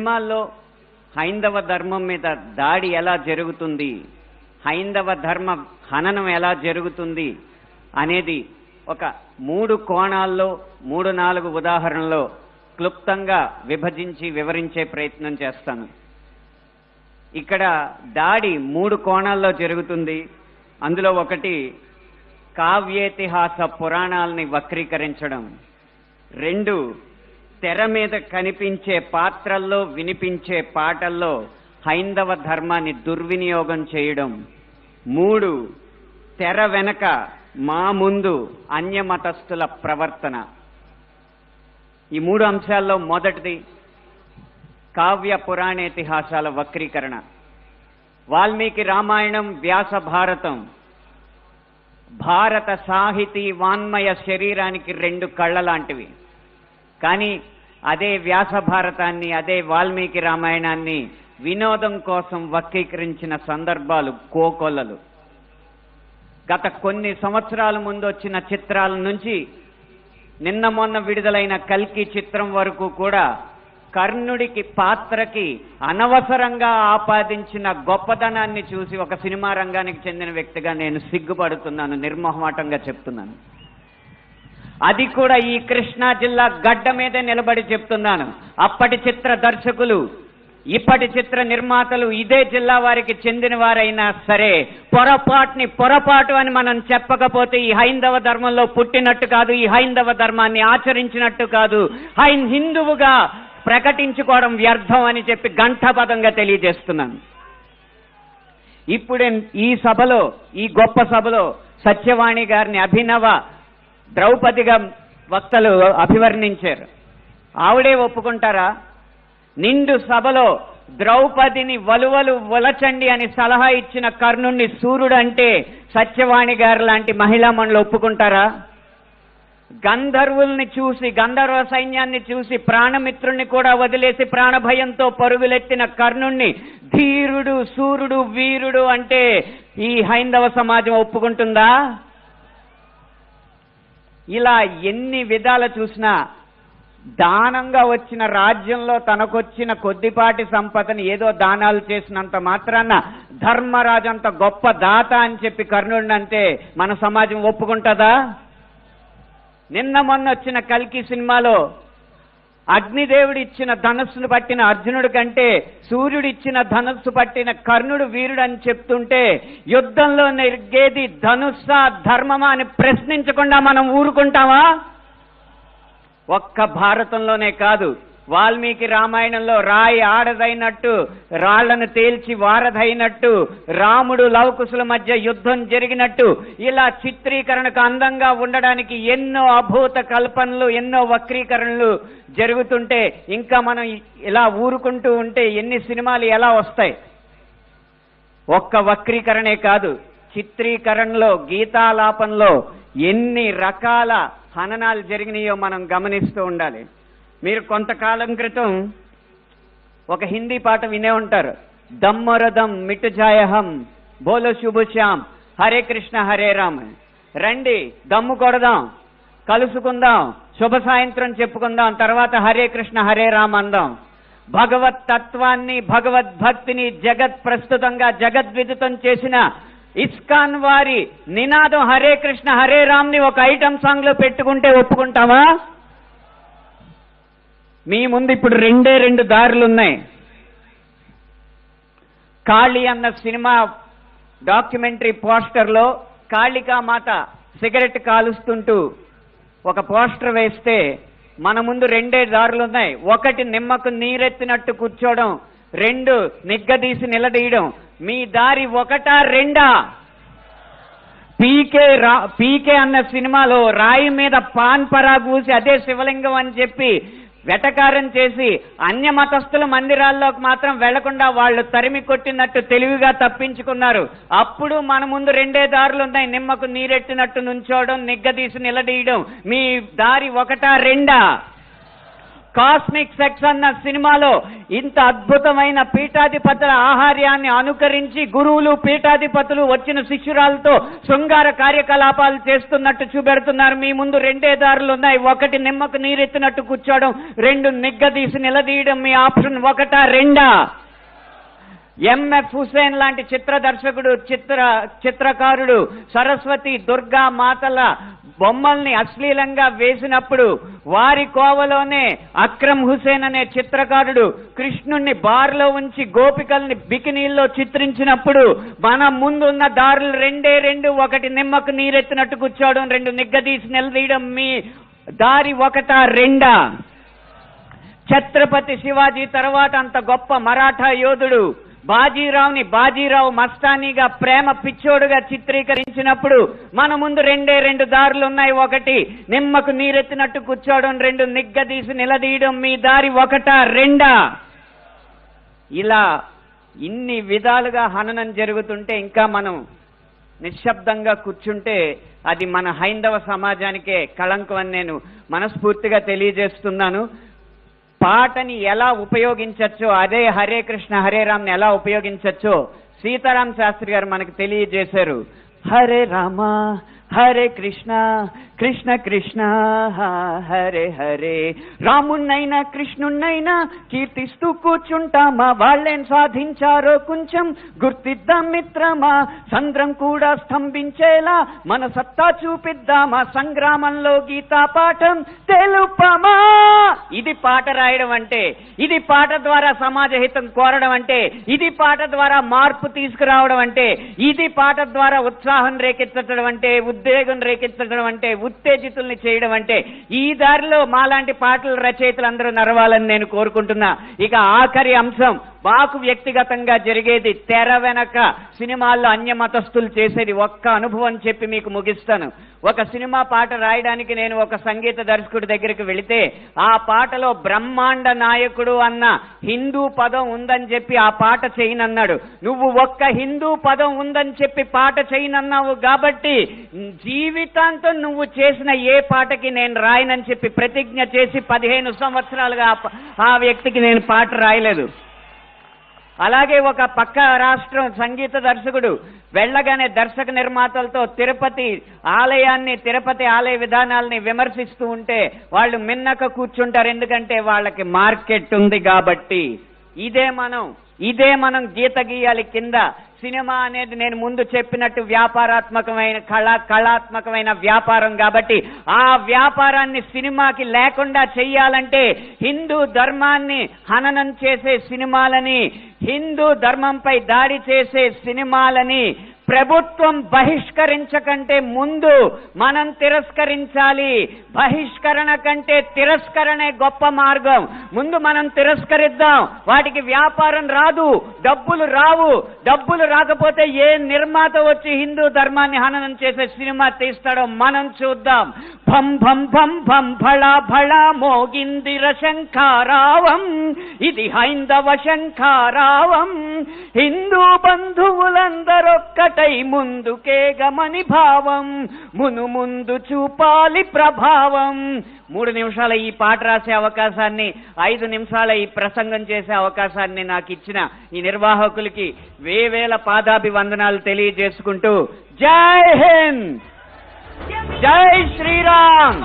సినిమాల్లో హైందవ ధర్మం మీద దాడి ఎలా జరుగుతుంది, హైందవ ధర్మ హననం ఎలా జరుగుతుంది అనేది ఒక 3 కోణాల్లో 3-4 ఉదాహరణలో క్లుప్తంగా విభజించి వివరించే ప్రయత్నం చేస్తాను. ఇక్కడ దాడి 3 కోణాల్లో జరుగుతుంది. అందులో ఒకటి కావ్యేతిహాస పురాణాలని వక్రీకరించడం, 2 తెర మీద కనిపించే పాత్రల్లో వినిపించే పాటల్లో హైందవ ధర్మాన్ని దుర్వినియోగం చేయడం, 3 తెర వెనక మా ముందు అన్యమతస్థుల ప్రవర్తన. ఈ 3 అంశాల్లో మొదటిది కావ్య పురాణేతిహాసాల వక్రీకరణ. వాల్మీకి రామాయణం, వ్యాస భారతం భారత సాహితీ వాన్మయ శరీరానికి 2 కళ్ళ లాంటివి. కానీ అదే వ్యాస భారతాన్ని, అదే వాల్మీకి రామాయణాన్ని వినోదం కోసం వక్రీకరించిన సందర్భాలు కోకొల్లలు. గత కొన్ని సంవత్సరాల ముందు వచ్చిన చిత్రాల నుంచి నిన్న మొన్న విడుదలైన కల్కి చిత్రం వరకు కూడా కర్ణుడికి పాత్రకి అనవసరంగా ఆపాదించిన గొప్పదనాన్ని చూసి ఒక సినిమా రంగానికి చెందిన వ్యక్తిగా నేను సిగ్గుపడుతున్నాను, నిర్మోహమాటంగా చెప్తున్నాను. అది కూడా ఈ కృష్ణా జిల్లా గడ్డ మీదే నిలబడి చెప్తున్నాను. అప్పటి చిత్ర దర్శకులు, ఇప్పటి చిత్ర నిర్మాతలు ఇదే జిల్లా వారికి చెందిన వారైనా సరే పొరపాటు అని మనం చెప్పకపోతే ఈ హైందవ ధర్మంలో పుట్టినట్టు కాదు, ఈ హైందవ ధర్మాన్ని ఆచరించినట్టు కాదు, హిందువుగా ప్రకటించుకోవడం వ్యర్థం అని చెప్పి ఘంటాపథంగా తెలియజేస్తున్నాను. ఇప్పుడే ఈ సభలో, ఈ గొప్ప సభలో సత్యవాణి గారిని అభినవ ద్రౌపదిగా వక్తలు అభివర్ణించారు. ఆవిడే ఒప్పుకుంటారా? నిండు సభలో ద్రౌపదిని వలువలు వలచండి అని సలహా ఇచ్చిన కర్ణుణ్ణి సూర్యుడు అంటే సత్యవాణి గారు లాంటి మహిళా మండలి ఒప్పుకుంటారా? గంధర్వుల్ని చూసి, గంధర్వ సైన్యాన్ని చూసి ప్రాణమిత్రుణ్ణి కూడా వదిలేసి ప్రాణభయంతో పరుగులెత్తిన కర్ణుణ్ణి ధీరుడు, సూర్యుడు, వీరుడు అంటే ఈ హైందవ సమాజం ఒప్పుకుంటుందా? ఇలా ఎన్ని విధాలు చూసినా దానంగా వచ్చిన రాజ్యంలో తనకొచ్చిన కొద్దిపాటి సంపదని ఏదో దానాలు చేసినంత మాత్రాన ధర్మరాజు అంత గొప్ప దాత అని చెప్పి కర్ణుడిని అంటే మన సమాజం ఒప్పుకుంటుందా? నిన్న మొన్న వచ్చిన కల్కి సినిమాలో అగ్నిదేవుడు ఇచ్చిన ధనస్సును పట్టిన అర్జునుడి కంటే సూర్యుడు ఇచ్చిన ధనస్సు పట్టిన కర్ణుడు వీరుడు అని చెప్తుంటే యుద్ధంలో నెగ్గేది ధనుస్సా ధర్మమా అని ప్రశ్నించకుండా మనం ఊరుకుంటామా? ఒక్క భారతంలోనే కాదు, వాల్మీకి రామాయణంలో రాయి ఆడదైనట్టు, రాళ్లను తేల్చి వారధైనట్టు, రాముడు లవకుశుల మధ్య యుద్ధం జరిగినట్టు, ఇలా చిత్రీకరణకు అందంగా ఉండడానికి ఎన్నో అభూత కల్పనలు, ఎన్నో వక్రీకరణలు జరుగుతుంటే ఇంకా మనం ఇలా ఊరుకుంటూ ఉంటే ఎన్ని సినిమాలు ఎలా వస్తాయి? ఒక్క వక్రీకరణే కాదు, చిత్రీకరణలో, గీతాలాపనలో ఎన్ని రకాల హననాలు జరిగినాయో మనం గమనిస్తూ ఉండాలి. మీరు కొంతకాలం క్రితం ఒక హిందీ పాట వినే ఉంటారు, దమ్మరదం మిట్ జాయహం బోలో శుభశ్యామ్ హరే కృష్ణ హరే రామ్. రండి దమ్ము కొడదాం, కలుసుకుందాం, శుభ సాయంత్రం చెప్పుకుందాం, తర్వాత హరే కృష్ణ హరే రామ్ అందాం. భగవత్ తత్వాన్ని, భగవద్భక్తిని జగత్ ప్రస్తుతంగా జగద్విదితం చేసిన ఇస్కాన్ వారి నినాదం హరే కృష్ణ హరే రామ్ ని ఒక ఐటమ్ సాంగ్ లో పెట్టుకుంటే ఒప్పుకుంటామా? మీ ముందు ఇప్పుడు 2 దారులు ఉన్నాయి. కాళీ అన్న సినిమా డాక్యుమెంటరీ పోస్టర్లో కాళికామాత సిగరెట్ కాలుస్తుంటూ ఒక పోస్టర్ వేస్తే మన ముందు 2 దారులు ఉన్నాయి. ఒకటి నిమ్మకు నీరెత్తినట్టు కూర్చోవడం, 2 నిగ్గదీసి నిలదీయడం. మీ దారి 1, 2? పీకే అన్న సినిమాలో రాయి మీద పాన్ పరాగ్ ఊసి అదే శివలింగం అని చెప్పి వెటకారం చేసి అన్య మతస్థుల మందిరాల్లోకి మాత్రం వెళ్లకుండా వాళ్ళు తరిమి కొట్టినట్టు తెలివిగా తప్పించుకున్నారు. అప్పుడు మన ముందు 2 దారులు ఉన్నాయి, నిమ్మకు నీరెట్టినట్టు నుంచోవడం, నిగ్గదీసి నిలదీయడం. మీ దారి 1, 2? కాస్మిక్ సెక్స్ అన్న సినిమాలో ఇంత అద్భుతమైన పీఠాధిపతుల ఆహార్యాన్ని అనుకరించి గురువులు పీఠాధిపతులు వచ్చిన శిష్యురాలతో శృంగార కార్యకలాపాలు చేస్తున్నట్టు చూపెడుతున్నారు. మీ ముందు రెండే దారులు ఉన్నాయి. ఒకటి నిమ్మకు నీరెత్తినట్టు కూర్చోవడం, రెండు నిగ్గదీసి నిలదీయడం. మీ ఆప్షన్ ఒకటా రెండా? ఎంఎఫ్ హుసేన్ లాంటి చిత్ర దర్శకుడు, చిత్రకారుడు సరస్వతి దుర్గా మాతల బొమ్మల్ని అశ్లీలంగా వేసినప్పుడు వారి కోవలోనే అక్రమ్ హుసేన్ అనే చిత్రకారుడు కృష్ణుణ్ణి బార్లో ఉంచి గోపికల్ని బికినీల్లో చిత్రించినప్పుడు మన ముందున్న దారులు రెండే రెండు. ఒకటి నిమ్మకు నీరెత్తినట్టు కూర్చోవడం, రెండు నిగ్గదీసి నిలదీయడం. మీ దారి ఒకటా రెండా? ఛత్రపతి శివాజీ తర్వాత అంత గొప్ప మరాఠా యోధుడు బాజీరావుని బాజీరావు మస్తానీగా ప్రేమ పిచ్చోడుగా చిత్రీకరించినప్పుడు మన ముందు రెండే రెండు దారులు ఉన్నాయి. ఒకటి నిమ్మకు నీరెత్తినట్టు కూర్చోవడం, రెండు నిగ్గదీసి నిలదీయడం. మీ దారి ఒకటా రెండా? ఇలా ఇన్ని విధాలుగా హననం జరుగుతుంటే ఇంకా మనం నిశ్శబ్దంగా కూర్చుంటే అది మన హైందవ సమాజానికే కళంకం అని నేను మనస్ఫూర్తిగా తెలియజేస్తున్నాను. పాటని ఎలా ఉపయోగించచ్చో, అదే హరే కృష్ణ హరే రామ్ని ఎలా ఉపయోగించచ్చో సీతారాం శాస్త్రి గారు మనకు తెలియజేశారు. హరే రామ హరే కృష్ణ కృష్ణ కృష్ణ హరే హరే. రామున్నైనా కృష్ణున్నైనా కీర్తిస్తూ కూర్చుంటామా? వాళ్ళేం సాధించారో కొంచెం గుర్తిద్దాం మిత్రమా. సంద్రం కూడా స్తంభించేలా మన సత్తా చూపిద్దామా? సంగ్రామంలో గీతా పాఠం తెలుపమా. ఇది పాట రాయడం అంటే, ఇది పాట ద్వారా సమాజ హితం కోరడం అంటే, ఇది పాట ద్వారా మార్పు తీసుకురావడం అంటే, ఇది పాట ద్వారా ఉత్సాహం రేకెత్తడం అంటే, ఉద్వేగం రేకెత్తడం అంటే, ఉత్తేజితుల్ని చేయడం అంటే, ఈ దారిలో మాలాంటి పాటల రచయితలు అందరూ నడవాలని నేను కోరుకుంటున్నా. ఇక ఆఖరి అంశం మాకు వ్యక్తిగతంగా జరిగేది తెర వెనక సినిమాల్లో అన్య మతస్థులు చేసేది ఒక్క అనుభవం చెప్పి మీకు ముగిస్తాను. ఒక సినిమా పాట రాయడానికి నేను ఒక సంగీత దర్శకుడి దగ్గరికి వెళితే ఆ పాటలో బ్రహ్మాండ నాయకుడు అన్న హిందూ పదం ఉందని చెప్పి ఆ పాట చేయనన్నాడు. నువ్వు ఒక్క హిందూ పదం ఉందని చెప్పి పాట చేయనన్నావు కాబట్టి జీవితాంతం నువ్వు చేసిన ఏ పాటకి నేను రాయనని చెప్పి ప్రతిజ్ఞ చేసి 15 సంవత్సరాలుగా ఆ వ్యక్తికి నేను పాట రాయలేదు. అలాగే ఒక పక్క రాష్ట్రం సంగీత దర్శకుడు వెళ్ళగానే దర్శక నిర్మాతలతో తిరుపతి ఆలయ విధానాలని విమర్శిస్తూ ఉంటే వాళ్ళు మిన్నక కూర్చుంటారు. ఎందుకంటే వాళ్ళకి మార్కెట్ ఉంది కాబట్టి. ఇదే మనం గీత గీయాలి కింద. సినిమా అనేది నేను ముందు చెప్పినట్టు వ్యాపారాత్మకమైన కళాత్మకమైన వ్యాపారం కాబట్టి ఆ వ్యాపారాన్ని సినిమాకి లేకుండా చెయ్యాలంటే హిందూ ధర్మాన్ని హననం చేసే సినిమాలని, హిందూ ధర్మంపై దాడి చేసే సినిమాలని ప్రభుత్వం బహిష్కరించకంటే ముందు మనం తిరస్కరించాలి. బహిష్కరణ కంటే తిరస్కరణే గొప్ప మార్గం. ముందు మనం తిరస్కరిద్దాం. వాటికి వ్యాపారం రాదు, డబ్బులు రావు. డబ్బులు రాకపోతే ఏ నిర్మాత వచ్చి హిందూ ధర్మాన్ని హననం చేసే సినిమా తీస్తాడో మనం చూద్దాం. భం భం భం భం భళా భళా మోగిందిర శంఖారావం, ఇది హైందవ శంఖారావం. హిందూ బంధువులందరొక్కటై ముందుకే గమని భావం, ముందు చూపాలి ప్రభావం. 3 నిమిషాల ఈ పాట రాసే అవకాశాన్ని, 5 నిమిషాల ఈ ప్రసంగం చేసే అవకాశాన్ని నాకు ఇచ్చిన ఈ నిర్వాహకులకి వేవేల పాదాభివందనాలు తెలియజేసుకుంటూ జై హింద్, జై శ్రీరామ్.